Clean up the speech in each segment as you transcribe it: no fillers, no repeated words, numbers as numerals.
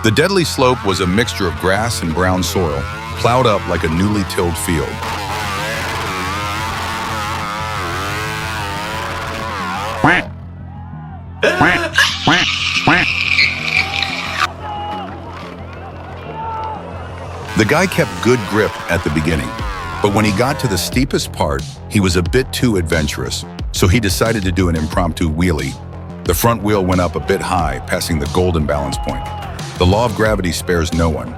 The deadly slope was a mixture of grass and brown soil, plowed up like a newly tilled field. The guy kept good grip at the beginning, but when he got to the steepest part, he was a bit too adventurous, so he decided to do an impromptu wheelie. The front wheel went up a bit high, passing the golden balance point. The law of gravity spares no one.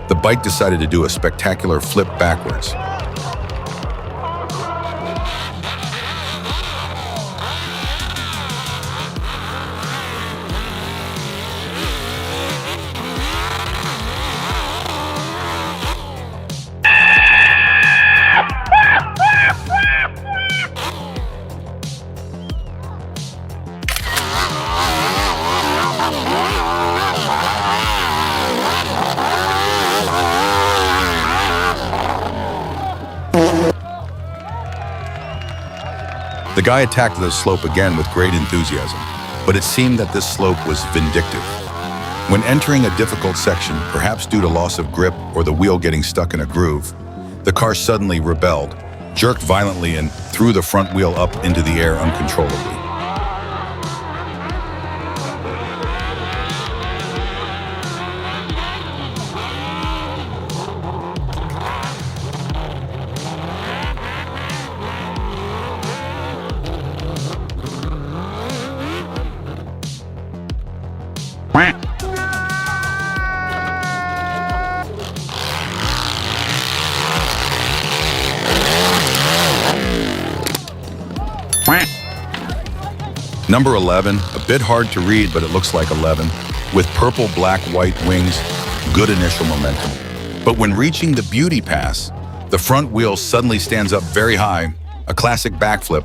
The bike decided to do a spectacular flip backwards. The guy attacked the slope again with great enthusiasm, but it seemed that this slope was vindictive. When entering a difficult section, perhaps due to loss of grip or the wheel getting stuck in a groove, the car suddenly rebelled, jerked violently, and threw the front wheel up into the air uncontrollably. Number 11, a bit hard to read, but it looks like 11, with purple, black, white wings, good initial momentum. But when reaching the beauty pass, the front wheel suddenly stands up very high, a classic backflip.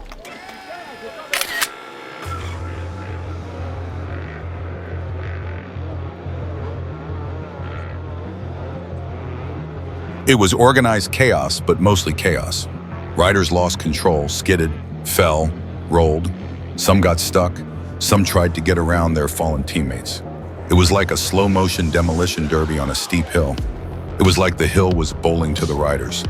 It was organized chaos, but mostly chaos. Riders lost control, skidded, fell, rolled. Some got stuck, some tried to get around their fallen teammates. It was like a slow-motion demolition derby on a steep hill. It was like the hill was bowling to the riders.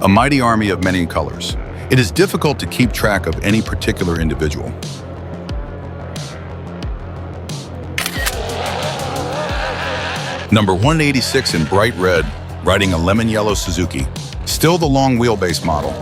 A mighty army of many colors. It is difficult to keep track of any particular individual. Number 186 in bright red, riding a lemon yellow Suzuki, still the long wheelbase model.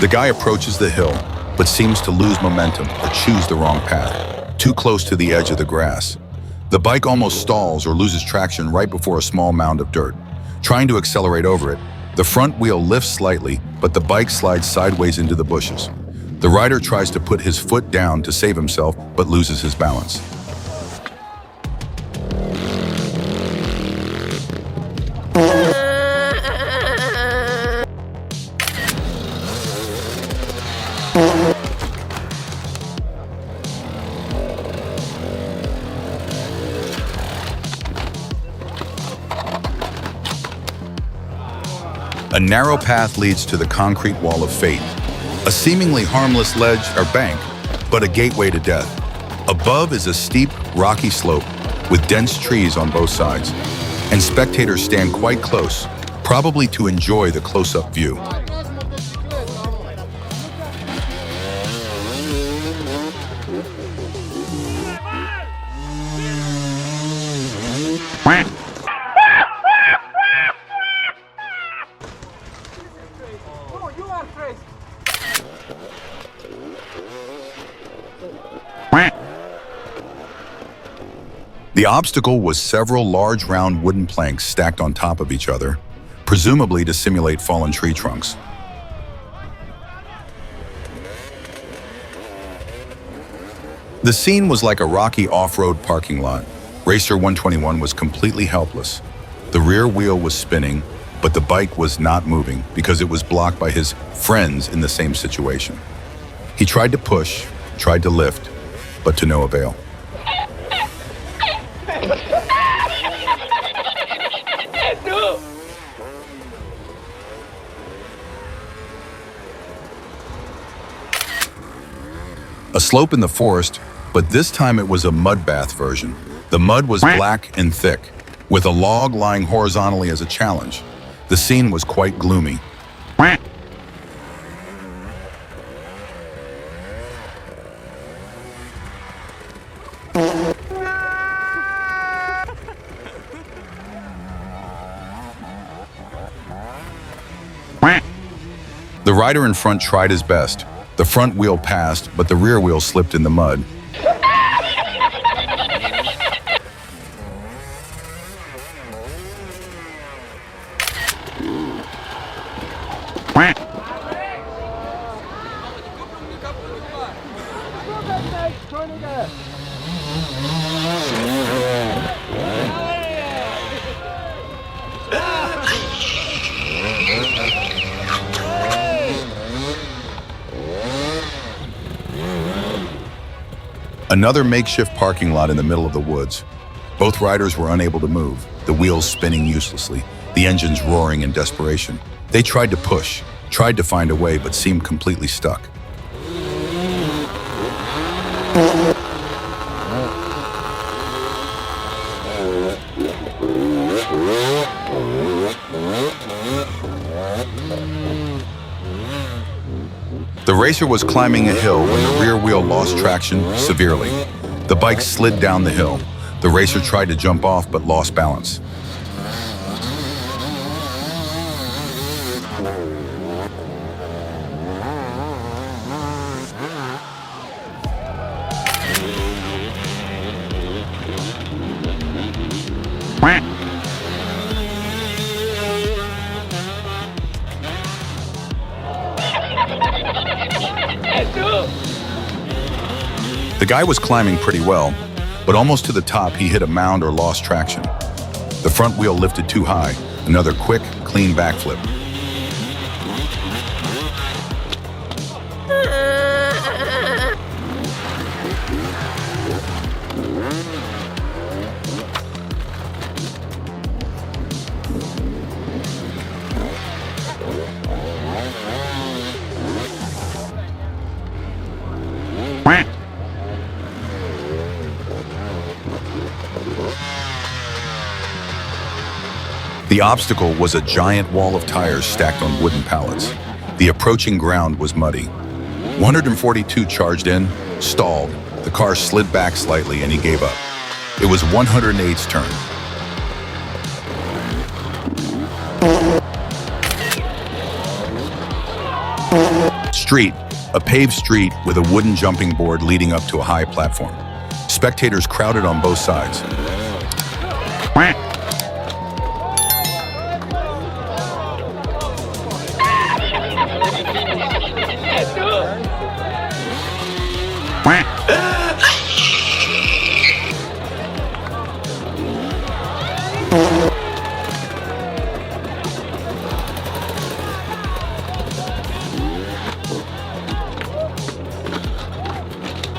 The guy approaches the hill, but seems to lose momentum or choose the wrong path, too close to the edge of the grass. The bike almost stalls or loses traction right before a small mound of dirt. Trying to accelerate over it, the front wheel lifts slightly, but the bike slides sideways into the bushes. The rider tries to put his foot down to save himself, but loses his balance. A narrow path leads to the concrete wall of fate, a seemingly harmless ledge or bank, but a gateway to death. Above is a steep, rocky slope with dense trees on both sides, and spectators stand quite close, probably to enjoy the close-up view. The obstacle was several large round wooden planks stacked on top of each other, presumably to simulate fallen tree trunks. The scene was like a rocky off-road parking lot. Racer 121 was completely helpless. The rear wheel was spinning, but the bike was not moving because it was blocked by his friends in the same situation. He tried to push, tried to lift, but to no avail. A slope in the forest, but this time it was a mud bath version. The mud was black and thick, with a log lying horizontally as a challenge. The scene was quite gloomy. The rider in front tried his best. The front wheel passed, but the rear wheel slipped in the mud. Another makeshift parking lot in the middle of the woods. Both riders were unable to move, the wheels spinning uselessly, the engines roaring in desperation. They tried to push, tried to find a way, but seemed completely stuck. The racer was climbing a hill when the rear wheel lost traction severely. The bike slid down the hill. The racer tried to jump off but lost balance. The guy was climbing pretty well, but almost to the top he hit a mound or lost traction. The front wheel lifted too high. Another quick, clean backflip. The obstacle was a giant wall of tires stacked on wooden pallets. The approaching ground was muddy. 142 charged in, stalled. The car slid back slightly and he gave up. It was 108's turn. Street, a paved street with a wooden jumping board leading up to a high platform. Spectators crowded on both sides.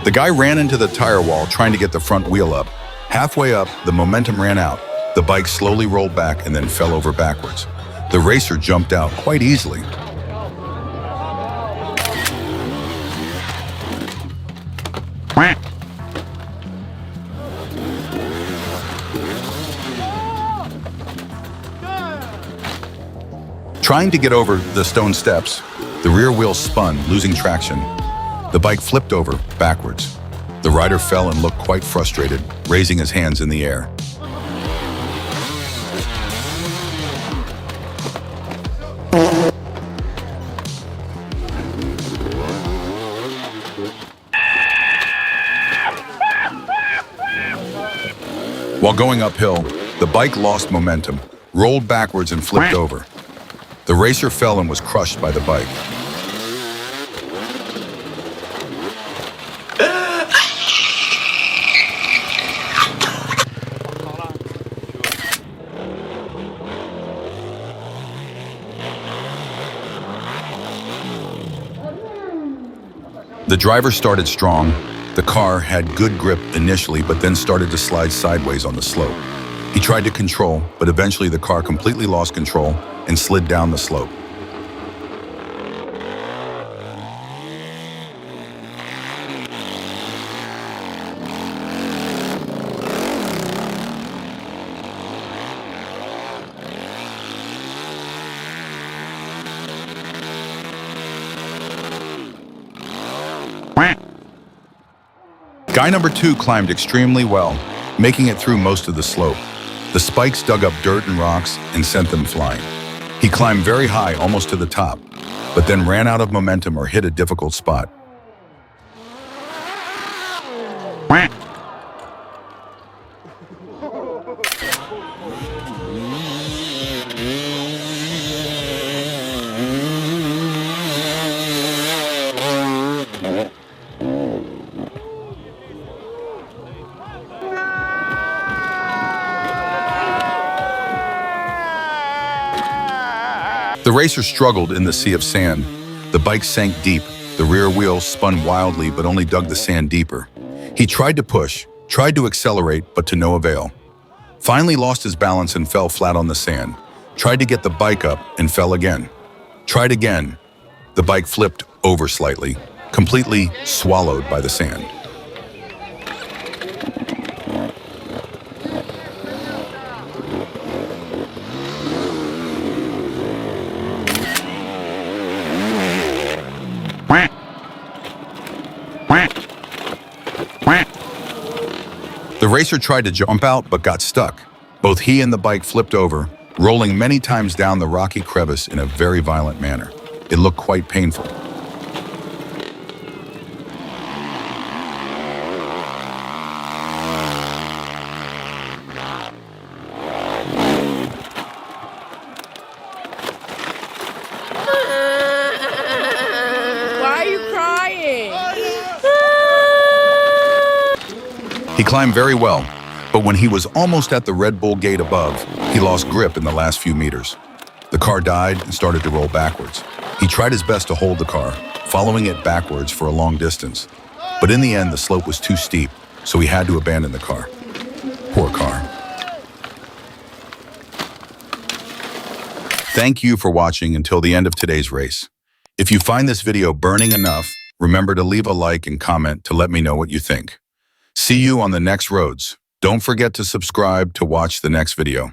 The guy ran into the tire wall trying to get the front wheel up. Halfway up, the momentum ran out. The bike slowly rolled back and then fell over backwards. The racer jumped out quite easily. Trying to get over the stone steps, the rear wheel spun, losing traction. The bike flipped over, backwards. The rider fell and looked quite frustrated, raising his hands in the air. While going uphill, the bike lost momentum, rolled backwards and flipped over. The racer fell and was crushed by the bike. The driver started strong. The car had good grip initially, but then started to slide sideways on the slope. He tried to control, but eventually the car completely lost control and slid down the slope. Guy number 2 climbed extremely well, making it through most of the slope. The spikes dug up dirt and rocks and sent them flying. He climbed very high, almost to the top, but then ran out of momentum or hit a difficult spot. The racer struggled in the sea of sand. The bike sank deep. The rear wheels spun wildly but only dug the sand deeper. He tried to push, tried to accelerate, but to no avail. Finally lost his balance and fell flat on the sand. Tried to get the bike up and fell again. Tried again. The bike flipped over slightly, completely swallowed by the sand. The racer tried to jump out but got stuck. Both he and the bike flipped over, rolling many times down the rocky crevice in a very violent manner. It looked quite painful. Why are you crying? He climbed very well, but when he was almost at the Red Bull gate above, he lost grip in the last few meters. The car died and started to roll backwards. He tried his best to hold the car, following it backwards for a long distance. But in the end, the slope was too steep, so he had to abandon the car. Poor car. Thank you for watching until the end of today's race. If you find this video burning enough, remember to leave a like and comment to let me know what you think. See you on the next roads. Don't forget to subscribe to watch the next video.